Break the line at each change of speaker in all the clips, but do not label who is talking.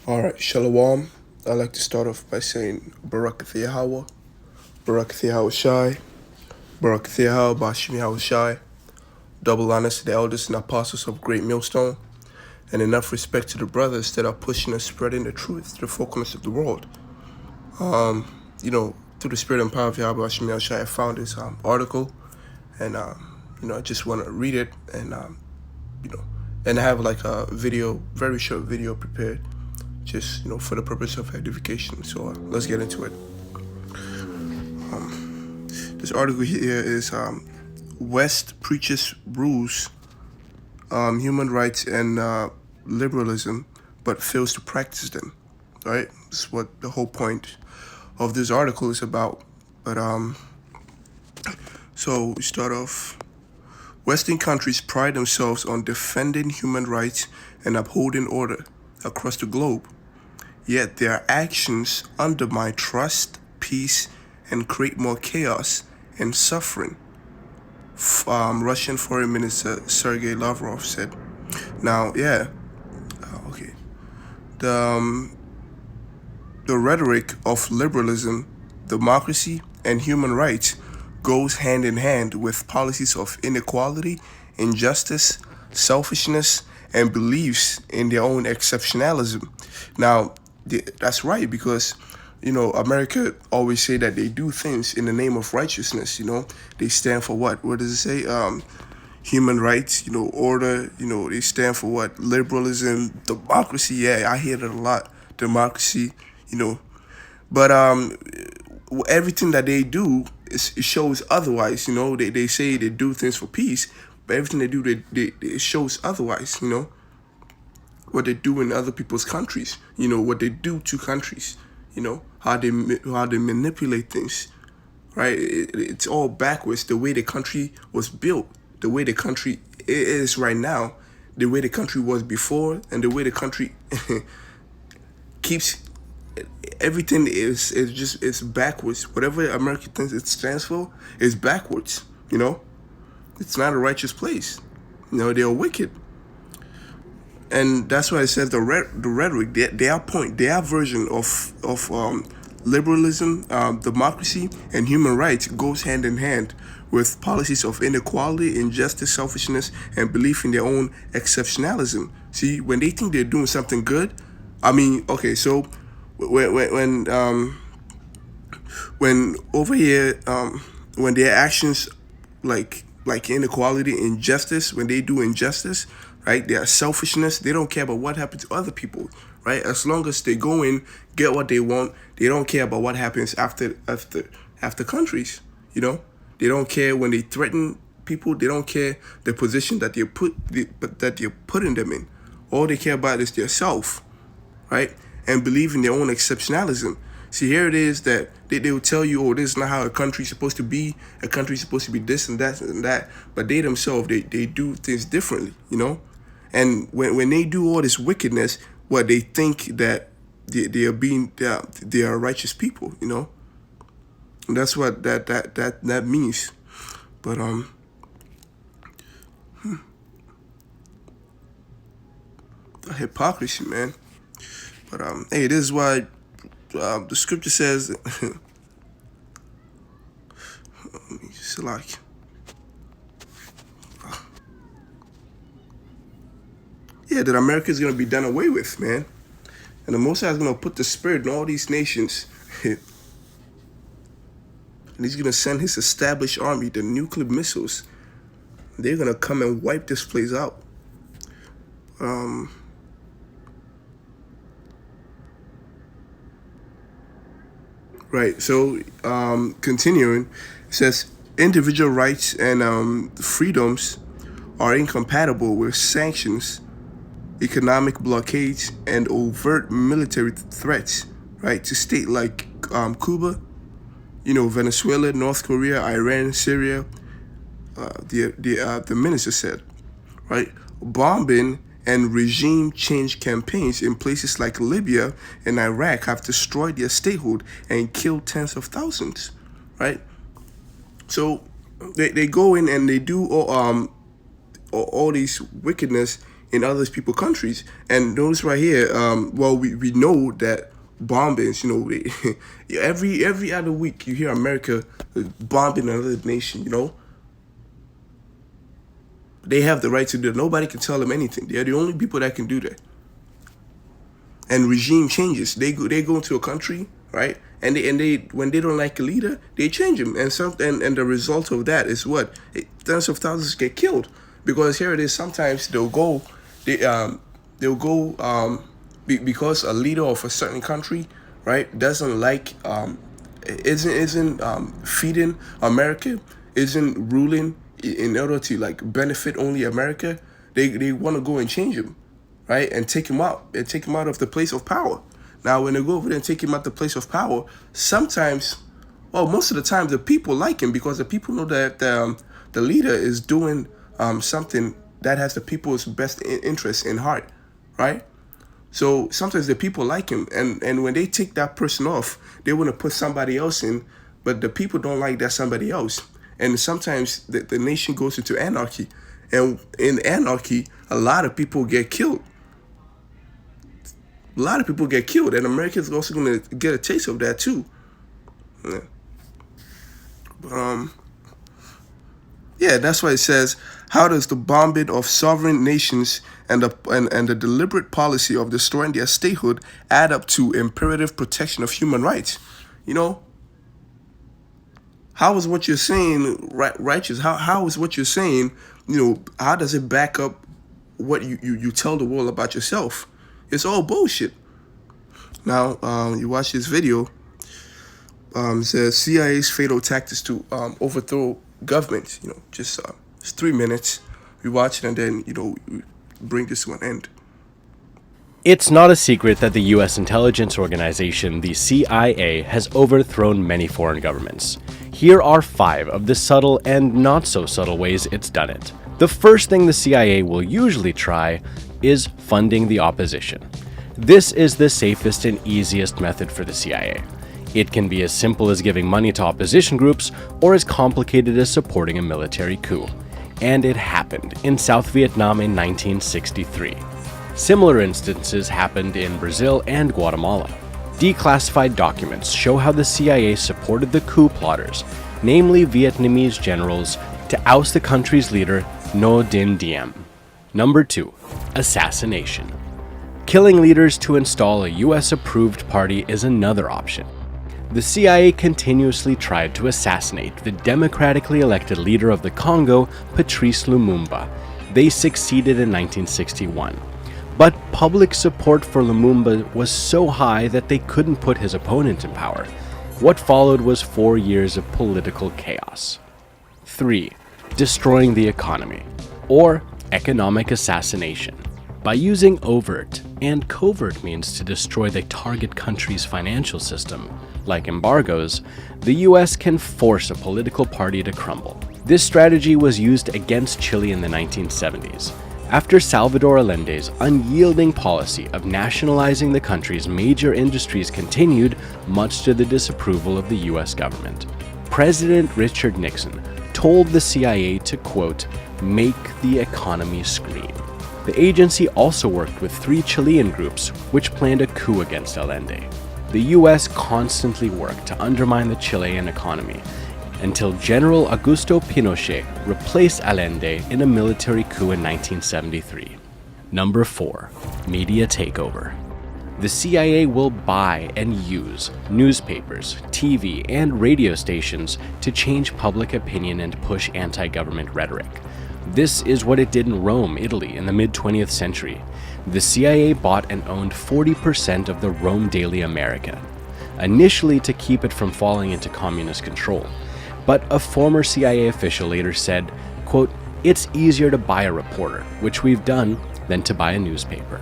All right, Shalom. I'd like to start off by saying Barak Thiahawa, Barak Thiahawa Shai, Barak Thiahawa Bashim Yahawa Shai, double honors to the elders and apostles of Great Millstone, and enough respect to the brothers that are pushing and spreading the truth to the four corners of the world. Through the spirit and power of Yahweh Bashim Yahawa Shai, I found this article, and I just want to read it, and and I have like a video, very short video prepared, just for the purpose of edification. So let's get into it. This article here is West preaches rules, human rights and liberalism, but fails to practice them. Right? That's what the whole point of this article is about. But so we start off. Western countries pride themselves on defending human rights and upholding order across the globe. Yet their actions undermine trust, peace, and create more chaos and suffering, Russian Foreign Minister Sergei Lavrov said. Now, okay. The rhetoric of liberalism, democracy, and human rights goes hand in hand with policies of inequality, injustice, selfishness, and beliefs in their own exceptionalism. Now, that's right, because America always say that they do things in the name of righteousness. They stand for what? What does it say? Human rights, order. They stand for what? Liberalism, democracy. Yeah, I hear that a lot. Democracy, but everything that they do it shows otherwise. They say they do things for peace, but everything they do, it shows otherwise. What they do in other people's countries, what they do to countries, how they manipulate things, right? It's all backwards. The way the country was built, the way the country is right now, the way the country was before, and the way the country keeps. Everything is backwards. Whatever America thinks it stands for is backwards. It's not a righteous place. They're wicked. And that's why I said the rhetoric, their version of liberalism, democracy, and human rights goes hand in hand with policies of inequality, injustice, selfishness, and belief in their own exceptionalism. See, when they think they're doing something good, okay, so when over here, when their actions like inequality, injustice, when they do injustice, right? Their selfishness, they don't care about what happens to other people, right? As long as they go in, get what they want, they don't care about what happens after countries, They don't care when they threaten people. They don't care the position that you're putting them in. All they care about is their self, right? And believe in their own exceptionalism. See, here it is that they will tell you, oh, this is not how a country's supposed to be. A country's supposed to be this and that and that. But they themselves, they do things differently, And when they do all this wickedness, they think that they are righteous people, And that's what that means. But the hypocrisy, man. But hey, this is why the scripture says. It's like. Yeah, that America is going to be done away with, man. And the Most High is going to put the spirit in all these nations. And he's going to send his established army, the nuclear missiles. They're going to come and wipe this place out. Right, so continuing, it says, individual rights and freedoms are incompatible with sanctions, economic blockades, and overt military threats, right? To state like Cuba, Venezuela, North Korea, Iran, Syria, the minister said, right? Bombing and regime change campaigns in places like Libya and Iraq have destroyed their statehood and killed tens of thousands, right? So they go in and they do all these wickedness in other people's countries. And notice right here, we know that bombings, every other week you hear America bombing another nation, They have the right to do it. Nobody can tell them anything. They're the only people that can do that. And regime changes. They go into a country, right? And they when they don't like a leader, they change him. And the result of that is what? Tens of thousands get killed. Because here it is, sometimes because a leader of a certain country, right, doesn't like isn't feeding America, isn't ruling in order to like benefit only America, they want to go and change him, right, and take him out of the place of power. Now, when they go over there and take him out the place of power, sometimes, most of the time, the people like him because the people know that the leader is doing something that has the people's best interest in heart, right? So sometimes the people like him, and when they take that person off, they want to put somebody else in, but the people don't like that somebody else. And sometimes the nation goes into anarchy. And in anarchy, a lot of people get killed. And America is also going to get a taste of that too. Yeah. That's why it says, how does the bombing of sovereign nations and the deliberate policy of destroying their statehood add up to imperative protection of human rights? How is what you're saying righteous? How is what you're saying, how does it back up what you tell the world about yourself? It's all bullshit. Now, you watch this video, it says CIA's fatal tactics to overthrow government. It's 3 minutes. We watch it and then, we bring this to an end.
It's not a secret that the U.S. intelligence organization, the CIA, has overthrown many foreign governments. Here are 5 of the subtle and not so subtle ways it's done it. The first thing the CIA will usually try is funding the opposition. This is the safest and easiest method for the CIA. It can be as simple as giving money to opposition groups or as complicated as supporting a military coup. And it happened in South Vietnam in 1963. Similar instances happened in Brazil and Guatemala. Declassified documents show how the CIA supported the coup plotters, namely Vietnamese generals, to oust the country's leader, Ngo Dinh Diem. Number 2. Assassination. Killing leaders to install a US-approved party is another option. The CIA continuously tried to assassinate the democratically elected leader of the Congo, Patrice Lumumba. They succeeded in 1961. But public support for Lumumba was so high that they couldn't put his opponent in power. What followed was 4 years of political chaos. 3. Destroying the economy, or economic assassination. By using overt and covert means to destroy the target country's financial system, like embargoes, the US can force a political party to crumble. This strategy was used against Chile in the 1970s. After Salvador Allende's unyielding policy of nationalizing the country's major industries continued, much to the disapproval of the US government, President Richard Nixon told the CIA to, quote, make the economy scream. The agency also worked with 3 Chilean groups which planned a coup against Allende. The US constantly worked to undermine the Chilean economy until General Augusto Pinochet replaced Allende in a military coup in 1973. Number 4. Media takeover. The CIA will buy and use newspapers, TV, and radio stations to change public opinion and push anti-government rhetoric. This is what it did in Rome, Italy in the mid-20th century. The CIA bought and owned 40% of the Rome Daily America, initially to keep it from falling into communist control. But a former CIA official later said, quote, it's easier to buy a reporter, which we've done, than to buy a newspaper.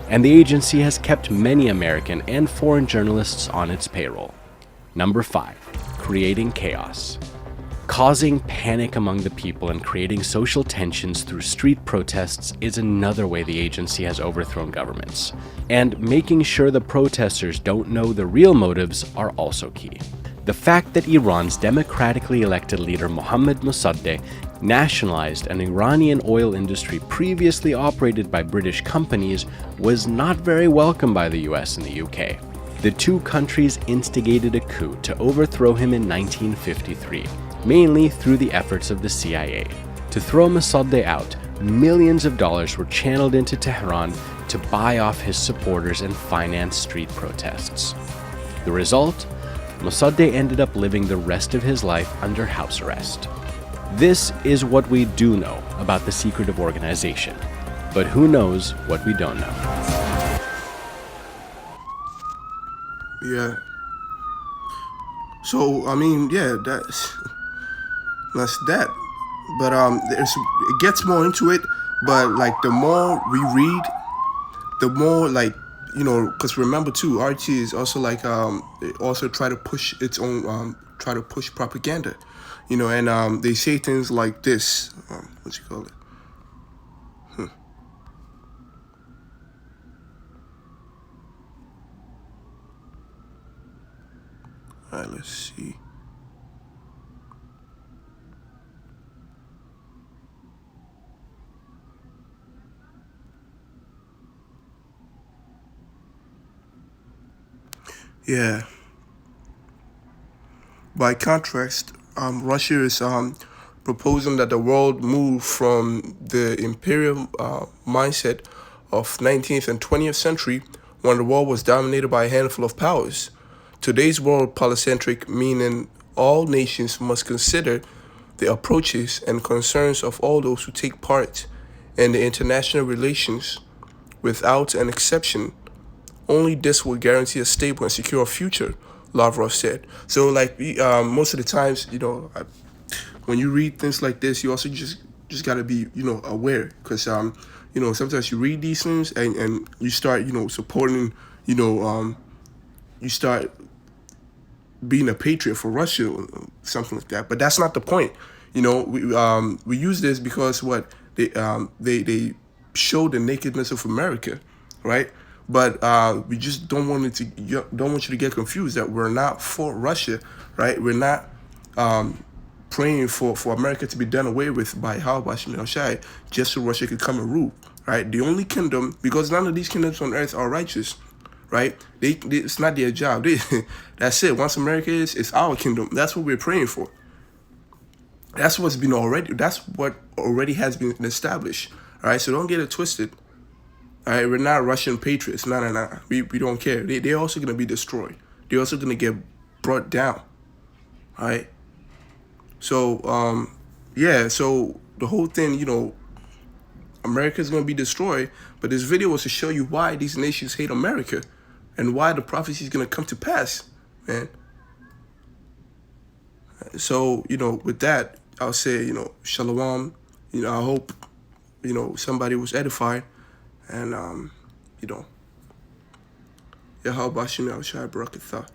And the agency has kept many American and foreign journalists on its payroll. Number 5. Creating chaos. Causing panic among the people and creating social tensions through street protests is another way the agency has overthrown governments. And making sure the protesters don't know the real motives are also key. The fact that Iran's democratically elected leader Mohammad Mossadegh nationalized an Iranian oil industry previously operated by British companies was not very welcome by the US and the UK. The two countries instigated a coup to overthrow him in 1953, mainly through the efforts of the CIA. To throw Mossadegh out, millions of dollars were channeled into Tehran to buy off his supporters and finance street protests. The result? Mossadegh ended up living the rest of his life under house arrest. This is what we do know about the secretive organization, but who knows what we don't know?
Yeah. So I mean, yeah, that's that. But it gets more into it. But like the more we read, the more like because remember too, RT is also like it also try to push its own try to push propaganda, and they say things like this. What you call it? All right, let's see. Yeah. By contrast, Russia is proposing that the world move from the imperial mindset of 19th and 20th century, when the world was dominated by a handful of powers. Today's world polycentric, meaning all nations must consider the approaches and concerns of all those who take part in the international relations without an exception. Only this will guarantee a stable and secure future, Lavrov said. So, like, most of the times, when you read things like this, you also just gotta be, aware, because sometimes you read these things and you start, supporting, you start being a patriot for Russia or something like that. But that's not the point. We use this because what they show the nakedness of America, right? But we just don't want you to get confused that we're not for Russia, right? We're not praying for America to be done away with by Hal-Bashim al-Shai just so Russia could come and rule, right? The only kingdom, because none of these kingdoms on earth are righteous, right? It's not their job. That's it. Once America it's our kingdom. That's what we're praying for. That's what already has been established, all right? So don't get it twisted. All right, we're not Russian patriots. No. We don't care. They're also going to be destroyed. They're also going to get brought down. All right. So, so the whole thing, America's going to be destroyed. But this video was to show you why these nations hate America and why the prophecy is going to come to pass, man. So, with that, I'll say, shalom. I hope, somebody was edified. And, Yahweh Bashim al-Shai Barakatah.